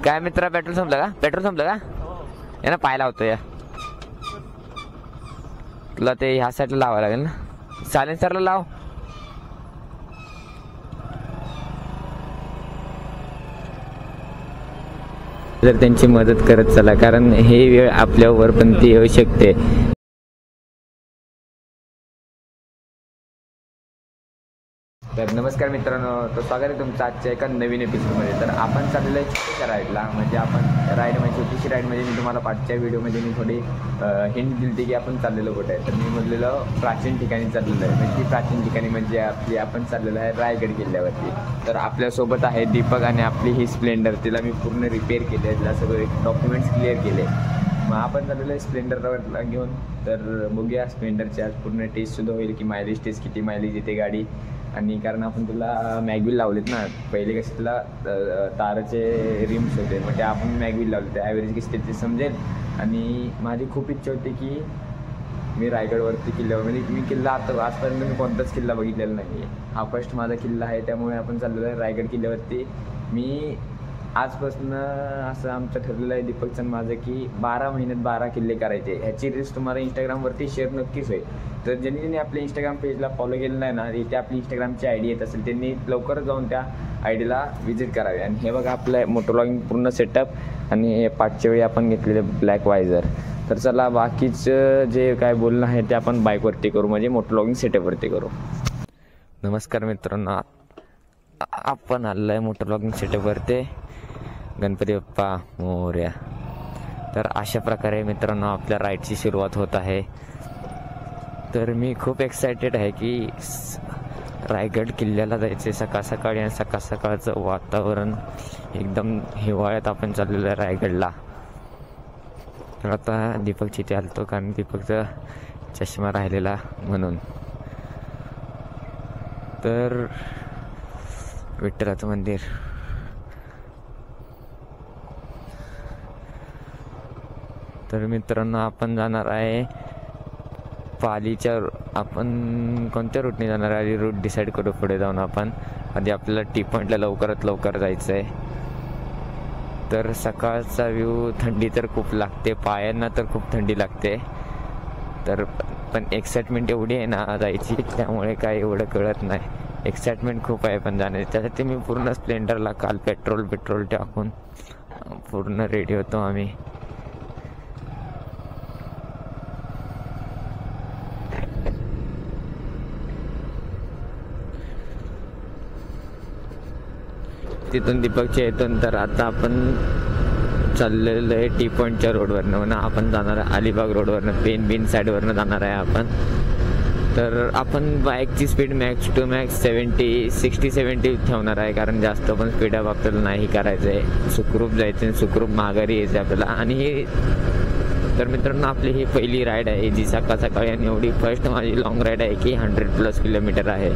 काय मित्रा पेट्रोल संपलं का? पेट्रोल संपलं का? या ना पाय लावतो या. तुला ते ह्या साईडला लावावं लागेल ना. सायलेन्सरला लाव. जर त्यांची मदत करत चला, कारण हे वेळ आपल्यावर पण ती येऊ शकते. तर नमस्कार मित्रांनो, तर स्वागत आहे तुमचं आजच्या एका नवीन एपिसोडमध्ये. तर आपण चाललेलो आहे छोट्याशा राईडला. म्हणजे आपण राईड म्हणजे छोटीशी राईड म्हणजे मी तुम्हाला पाठच्या व्हिडिओमध्ये मी थोडी हिंट दिली की आपण चाललेलो कुठे आहे. तर मी म्हटलेलं प्राचीन ठिकाणी चाललेलं आहे. म्हणजे ती प्राचीन ठिकाणी म्हणजे आपली आपण चाललेलं आहे रायगड किल्ल्यावरती. तर आपल्यासोबत आहे दीपक आणि आपली ही स्प्लेंडर. तिला मी पूर्ण रिपेअर केले आहे, तिला सगळे डॉक्युमेंट्स क्लिअर केले. मग आपण चाललेलो आहे स्प्लेंडरला घेऊन. तर बघूया स्प्लेंडरची आज पूर्ण टेस्टसुद्धा होईल की मायलेज टेस्ट किती मायलेज येते गाडी. आणि कारण आपण तुला मॅगविल लावलेत ना, पहिले कसे तुला ताराचे रिम्स होते, मग ते आपण मॅगविल लावले, ते ॲव्हरेज किती ते समजेल. आणि माझी खूप इच्छा होती की मी रायगडवरती किल्ल्यावर, म्हणजे मी किल्ला आता आजपर्यंत मी कोणताच किल्ला बघितलेला नाही आहे. हा फर्स्ट माझा किल्ला आहे. त्यामुळे आपण चाललेलो आहे रायगड किल्ल्यावरती. मी आजपासून असं आमचं ठरलेलं आहे दीपकचं माझं की 12 महिन्यात 12 किल्ले करायचे. ह्याची रील्स तुम्हाला इंस्टाग्रामवरती शेअर नक्कीच होईल. तर ज्यांनी आपल्या इंस्टाग्राम पेजला फॉलो केलं नाही ना, इथे आपली इंस्टाग्रामची आय डी येत असेल त्यांनी लवकरच जाऊन त्या आय डीला व्हिजिट करावे. आणि हे बघा आपलं मोटोलॉगिंग पूर्ण सेटअप, आणि हे पाठच्या वेळी आपण घेतलेले ब्लॅक वायझर. तर चला बाकीचं जे काय बोलणं आहे ते आपण बाईकवरती करू, म्हणजे मोटोलॉगिंग सेटअपवरती करू. नमस्कार मित्रांनो, आपण आलेलो आहे मोटोलॉगिंग सेटअपवरती. गणपती बाप्पा मोरया. तर अशा प्रकारे मित्रांनो आपल्या राईडची सुरुवात होत आहे. तर मी खूप एक्सायटेड आहे की रायगड किल्ल्याला जायचे सकाळ सकाळी. आणि सकाळ सकाळचं वातावरण एकदम हिवाळ्यात आपण चाललेलं आहे रायगडला. तर आता दीपकची ते आलतो, कारण दीपकचा चष्मा राहिलेला म्हणून. तर विठ्ठलाचं मंदिर. तर मित्रांनो आपण जाणार आहे पालीच्या. आपण कोणत्या रूटने जाणार आहे रूट डिसाईड करू पुढे जाऊन. आपण आधी आपल्याला टी पॉईंटला लवकरात लवकर जायचं आहे. तर सकाळचा व्ह्यू, थंडी तर खूप लागते, पायांना तर खूप थंडी लागते. तर पण एक्साइटमेंट एवढी आहे ना जायची, त्यामुळे काय एवढं कळत नाही. एक्साइटमेंट खूप आहे पण जाण्याची. त्यासाठी मी पूर्ण स्प्लेंडरला काल पेट्रोल टाकून पूर्ण रेडी होतो आम्ही. तिथून दीपकच्या इथून तर आता आपण चाललेलं आहे टी पॉईंटच्या रोडवरनं. म्हणून आपण जाणार आहे अलिबाग रोडवरनं, पेन साईडवरनं जाणार आहे आपण. तर आपण बाईकची स्पीड मॅक्स टू मॅक्स 60-70 ठेवणार आहे, कारण जास्त पण स्पीड अप आपल्याला नाही करायचं आहे. सुखरूप जायचं आहे, सुखरूप माघारी यायचं आपल्याला. आणि हे तर मित्रांनो आपली ही पहिली राईड आहे जी सकाळ सकाळी, आणि एवढी फर्स्ट माझी लॉंग राईड आहे की 100+ किलोमीटर आहे.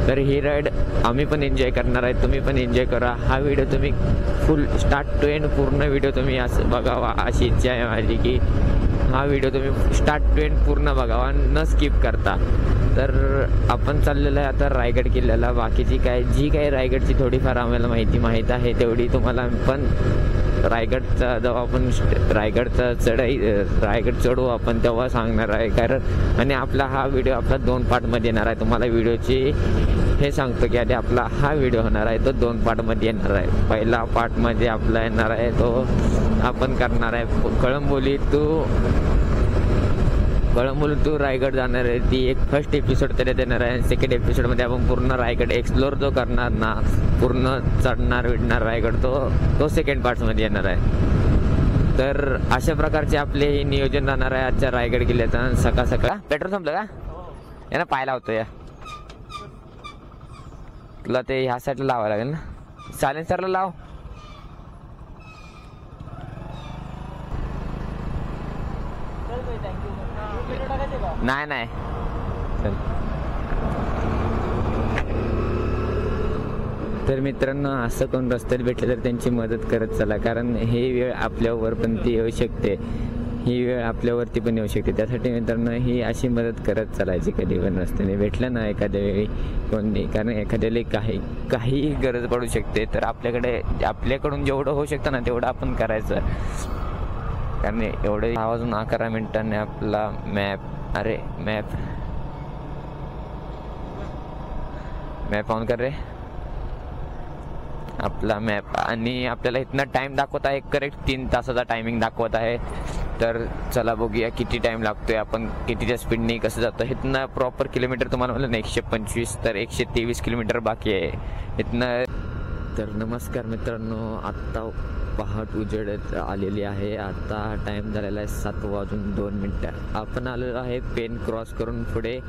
तर ही राईड आम्ही पण एन्जॉय करणार आहे, तुम्ही पण एन्जॉय करा. हा व्हिडिओ तुम्ही फुल स्टार्ट टू एंड पूर्ण व्हिडिओ तुम्ही असं बघावा अशी इच्छा आहे माझी की हा व्हिडिओ तुम्ही स्टार्ट टू एंड पूर्ण बघावा न स्किप करता. तर आपण चाललेलं आहे आता रायगड किल्ल्याला. बाकीची जी काही रायगडची थोडीफार आम्हाला माहिती आहे तेवढी तुम्हाला पण रायगडचा जेव्हा आपण रायगड चढू आपण तेव्हा सांगणार आहे. कारण आणि आपला हा व्हिडिओ आपला 2 पार्टमध्ये येणार आहे. तुम्हाला व्हिडिओची हे सांगतो की आधी आपला हा व्हिडिओ होणार आहे तो 2 पार्टमध्ये येणार आहे. पहिला पार्टमध्ये आपला येणार आहे तो आपण करणार आहे कळंबोली टू रायगड जाणार आहे. ती एक फर्स्ट एपिसोड त्याला देणार आहे. सेकंड एपिसोडमध्ये आपण पूर्ण रायगड एक्सप्लोर जो करणार ना, पूर्ण चढणार रायगड, तो सेकंड पार्टमध्ये येणार आहे. तर अशा प्रकारचे आपले हे नियोजन राहणार आहे आजच्या रायगड किल्ल्याचा. सकाळ सकाळ पेट्रोल संपलं का? या ना पाय लावतो या. तुला ते ह्या साईडला लावावं लागेल ना. सायलेन्सरला लाव. नाही चल. तर मित्रांनो असं कोण रस्त्यात भेटले तर त्यांची मदत करत चला, कारण हे वेळ आपल्यावर पण ती येऊ शकते. ही वेळ आपल्यावरती पण येऊ शकते. त्यासाठी मित्रांनो ही अशी मदत करत चालायची कधी पण रस्त्याने भेटलं ना एखाद्या वेळी कोणी, कारण एखाद्याला काही गरज पडू शकते. तर आपल्याकडून जेवढं होऊ शकतं ना तेवढं आपण करायचं. कारण एवढे 6 वाजून 11 मिनिटांनी आपला मॅप ऑन कर रे आपला मॅप. आणि आपल्याला इथनं टाइम दाखवत आहे करेक्ट 3 तासाचा टायमिंग दाखवत आहे. तर चला बघूया किती टाइम लागतोय, आपण कितीच्या स्पीडने कसं जातो. इथनं प्रॉपर किलोमीटर तुम्हाला म्हणलं ना 125, तर 123 किलोमीटर बाकी आहे इथनं. तर नमस्कार मित्रांनो, आत्ता पहाट उजेडत आलेली आहे. आता टाइम झालेला आहे 7 वाजून 2 मिनिटं. आपण आलेलो आहे पेन क्रॉस करून पुढे.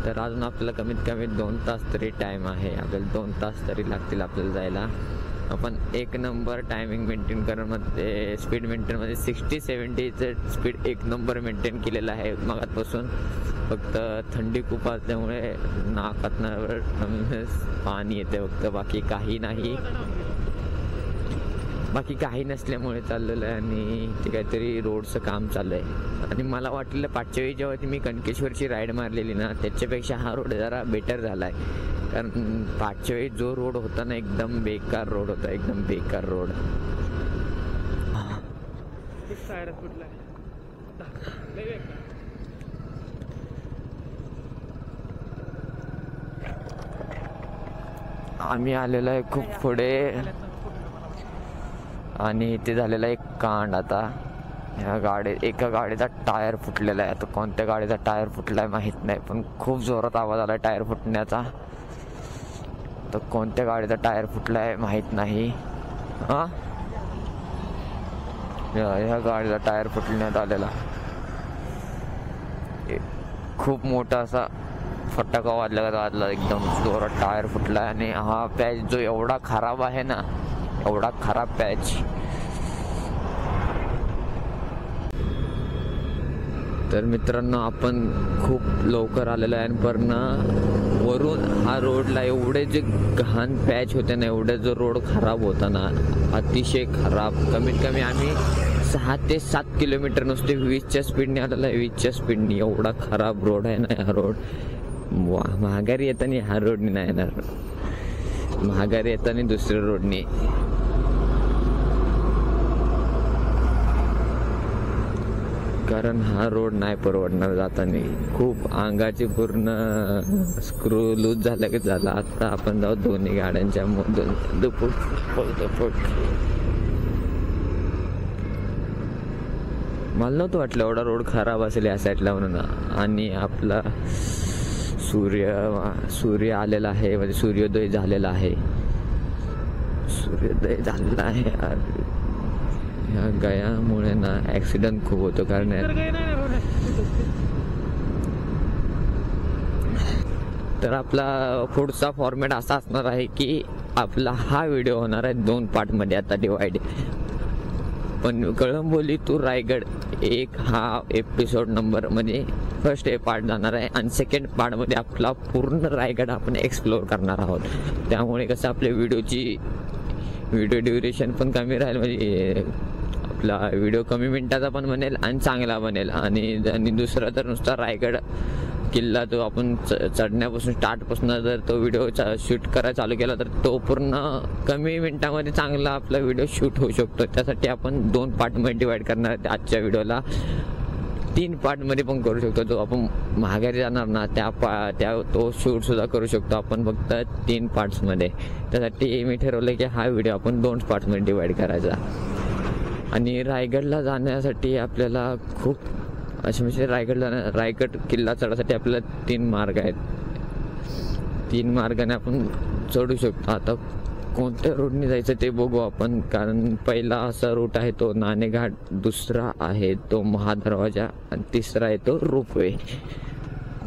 तर अजून आपल्याला कमीत कमी 2 तास तरी टाइम आहे. आपल्याला 2 तास तरी लागतील आपल्याला जायला. आपण 1 नंबर टायमिंग मेंटेन करणं स्पीड मेंटेनमध्ये 60-70चं स्पीड 1 नंबर मेंटेन केलेलं आहे मगातपासून. फक्त थंडी खूप असल्यामुळे नाकातनं पाणी येते फक्त, बाकी काही नसल्यामुळे चाललेलं आहे. आणि ते काहीतरी रोडचं काम चालू आहे. आणि मला वाटलेलं पाचव्या वेळी जेव्हा मी कणकेश्वरची राईड मारलेली ना त्याच्यापेक्षा हा रोड जरा बेटर झाला आहे. कारण पाचव्या वेळी जो रोड होता ना एकदम बेकार रोड होता, एकदम बेकार रोड. आम्ही आलेलो आहे खूप पुढे आणि इथे झालेला एक कांड. आता एका गाडीचा टायर फुटलेला आहे. आता कोणत्या गाडीचा टायर फुटलाय माहित नाही, पण खूप जोरात आवाज आला टायर फुटण्याचा. तर कोणत्या गाडीचा टायर फुटलाय माहित नाही. ह्या गाडीचा टायर फुटण्यात आलेला खूप मोठा असा फटाका वाजला एकदम जोरात टायर फुटला. आणि हा पॅच जो एवढा खराब आहे ना, एवढा खराब पॅच. तर मित्रांनो आपण खूप लवकर आलेलो आहे. आणि वरून हा रोडला एवढे जे घाण पॅच होते ना, एवढे जो रोड खराब होता ना, अतिशय खराब. कमीत कमी आम्ही 6 ते 7 किलोमीटर नुसते 20च्या स्पीडने आलेला आहे. 20च्या स्पीडने एवढा खराब रोड आहे ना हा रोड. महागारी येताना हा रोडने नाही येणार, महागारी येताना दुसऱ्या रोडने. कारण हा रोड नाही परवडणार जाताना. खूप अंगाची पूर्ण स्क्रू लूज झाला की झाला. आता आपण जाऊ दोन्ही गाड्यांच्या मधून दुपुट. मला नव्हतं वाटलं एवढा रोड खराब असेल या साईडला म्हणून. आणि आपला सूर्य आलेला आहे, म्हणजे सूर्योदय झालेला आहे. ह्या गयामुळे ना ऍक्सिडेंट खूप होतो. कारण तर आपला पुढचा फॉर्मॅट असा असणार आहे की आपला हा व्हिडिओ होणार आहे 2 पार्टमध्ये आता डिवाइड. पण कळंबोली टू रायगड हा एपिसोड नंबर म्हणजे फर्स्ट पार्ट जाणार आहे. आणि सेकंड पार्टमध्ये आपला पूर्ण रायगड आपण एक्सप्लोर करणार आहोत. त्यामुळे कसं आपल्या व्हिडिओ ड्युरेशन पण कमी राहील, म्हणजे आपला व्हिडिओ कमी मिनिटाचा पण बनेल आणि चांगला बनेल. आणि दुसरा तर नुसता रायगड किल्ला तो आपण चढण्यापासून स्टार्टपासून जर तो व्हिडिओ शूट करायला चालू केला तर तो पूर्ण कमी मिनिटामध्ये चांगला आपला व्हिडिओ शूट होऊ शकतो. त्यासाठी आपण 2 पार्टमध्ये डिवाइड करणार आहे. आजच्या व्हिडिओला 3 पार्टमध्ये पण करू शकतो. जो आपण माघारी जाणार ना तो शूट सुद्धा करू शकतो आपण फक्त 3 पार्ट्समध्ये. त्यासाठी मी ठरवलं की हा व्हिडिओ आपण 2 पार्ट्समध्ये डिवाइड करायचा. आणि रायगडला जाण्यासाठी आपल्याला खूप असे म्हणजे रायगड किल्ला चढण्यासाठी आपल्याला 3 मार्ग आहेत. 3 मार्गाने आपण चढू शकतो. आता कोणत्या रोडने जायचं ते बघू आपण. कारण पहिला असा रूट आहे तो नाणेघाट, दुसरा आहे तो महादरवाजा आणि तिसरा आहे तो रोपवे.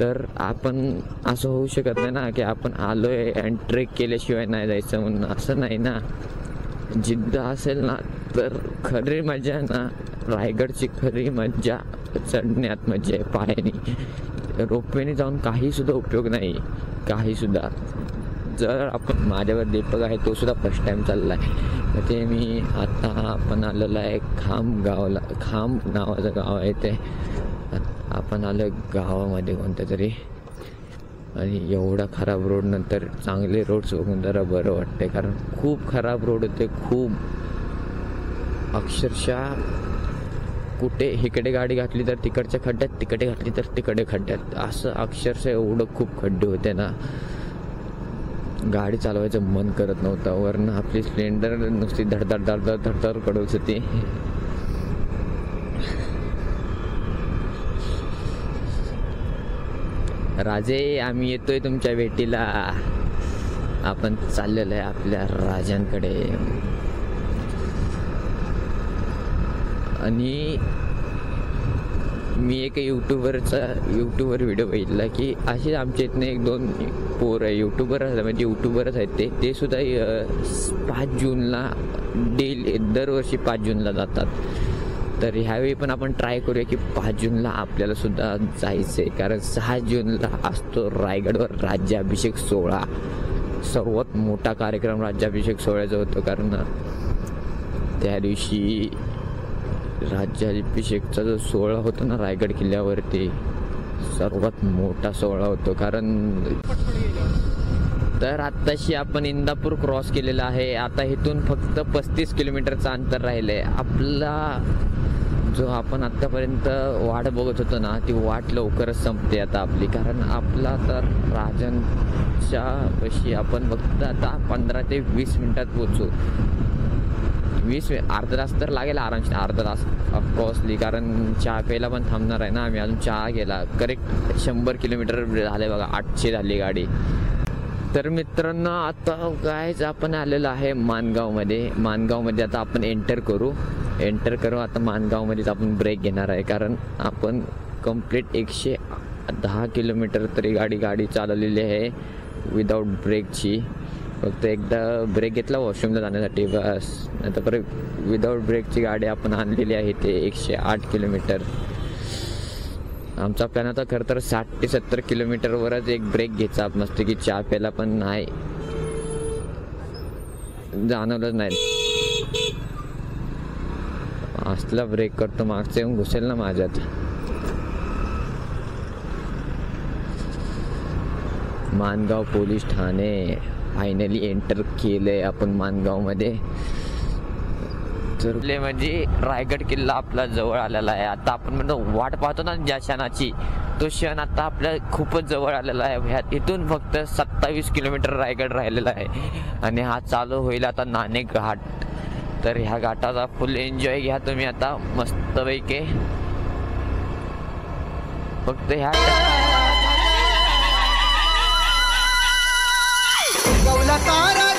तर आपण असं होऊ शकत नाही ना की आपण आलोय आणि ट्रेक केल्याशिवाय नाही जायचं म्हणून. असं नाही ना. जिद्द असेल ना तर खरी मजा ना, रायगडची खरी मजा चढण्यात मजा आहे पायाने. रोपवेने जाऊन काही सुद्धा उपयोग नाही, काही सुद्धा. जर आपण माझ्यावर दीपक आहे तो सुद्धा फर्स्ट टाइम चाललाय. म्हणजे मी आता आपण आलेलो आहे खांब गावाला. खांब नावाचं गाव आहे ते. आपण आलो गावामध्ये कोणत्या तरी. आणि एवढा खराब रोड नंतर चांगले रोड बघून जरा बरं वाटते, कारण खूप खराब रोड होते. खूप अक्षरशः कुठे इकडे गाडी घातली तर तिकडच्या खड्ड्यात, तिकडे घातली तर तिकडे खड्ड्यात, असं अक्षरशः एवढं खूप खड्डे होते ना, गाडी चालवायचं मन करत नव्हतं. वरनं आपली स्प्लेंडर नुसती धडधड धडधड धडधड कडत होती. राजे, आम्ही येतोय तुमच्या भेटीला. आपण चाललेलो आहे आपल्या राजांकडे. आणि मी एक यूट्यूबर व्हिडिओ बघितला की असे आमच्या इथनं 1-2 पोरं आहे, यूट्यूबरच आहेत ते सुद्धा 5 जूनला दरवर्षी 5 जूनला जातात. तर ह्यावेळी पण आपण ट्राय करूया की 5 जूनला आपल्याला सुद्धा जायचं आहे, कारण 6 जूनला असतो रायगडवर राज्याभिषेक सोहळा. सर्वात मोठा कार्यक्रम राज्याभिषेक सोहळ्याचा होतो, कारण त्या दिवशी राज्याभिषेकचा जो सोहळा होतो ना रायगड किल्ल्यावरती, सर्वात मोठा सोहळा होतो. कारण तर आत्ताशी आपण इंदापूर क्रॉस केलेला आहे. आता इथून फक्त 35 किलोमीटरचं अंतर राहिलंय. आपला जो आपण आत्तापर्यंत वाट बघत होतो ना, ती वाट लवकरच संपते आता आपली, कारण आपला तर राजांच्या पशी आपण फक्त आता 15 ते 20 मिनिटात पोहोचू. अर्धा तास तर लागेल आरामशीर, अर्धा तास क्रॉसली, कारण चहा प्यायला पण थांबणार आहे ना आम्ही. अजून चहा गेला करेक्ट 100 किलोमीटर झाले बघा, 800 झाली गाडी. तर मित्रांनो, आता गायच आपण आलेलो आहे माणगावमध्ये आता आपण एंटर करू. आता माणगावमध्येच आपण ब्रेक घेणार आहे, कारण आपण कंप्लीट 110 किलोमीटर तरी गाडी चालवलेली आहे विदाऊट ब्रेकची. फक्त एकदा ब्रेक घेतला वॉशरूमला जाण्यासाठी बस, नाही तर परत विदाऊट ब्रेकची गाडी आपण आणलेली आहे ते 108 किलोमीटर. आमचा प्लॅन आता खरं तर 60 ते 70 किलोमीटरवरच एक ब्रेक घ्यायचा मस्त की चहा प्यायला, पण नाही जाणवलंच नाही. असला ब्रेक करतो मागचं येऊन घुसेल ना माझ्यात. Mangaon police Thane finally enter केलंय आपण माणगावमध्ये. तर म्हणजे रायगड किल्ला आपला जवळ आलेला आहे. आता आपण म्हणतो वाट पाहतो ना ज्या क्षणाची, तो क्षण आता आपल्या खूपच जवळ आलेला आहे. ह्यात इथून फक्त 27 किलोमीटर रायगड राहिलेला आहे आणि हा चालू होईल आता नाणे घाट. तर ह्या घाटाचा फुल एन्जॉय घ्या तुम्ही आता मस्तपैकी. फक्त ह्या तारा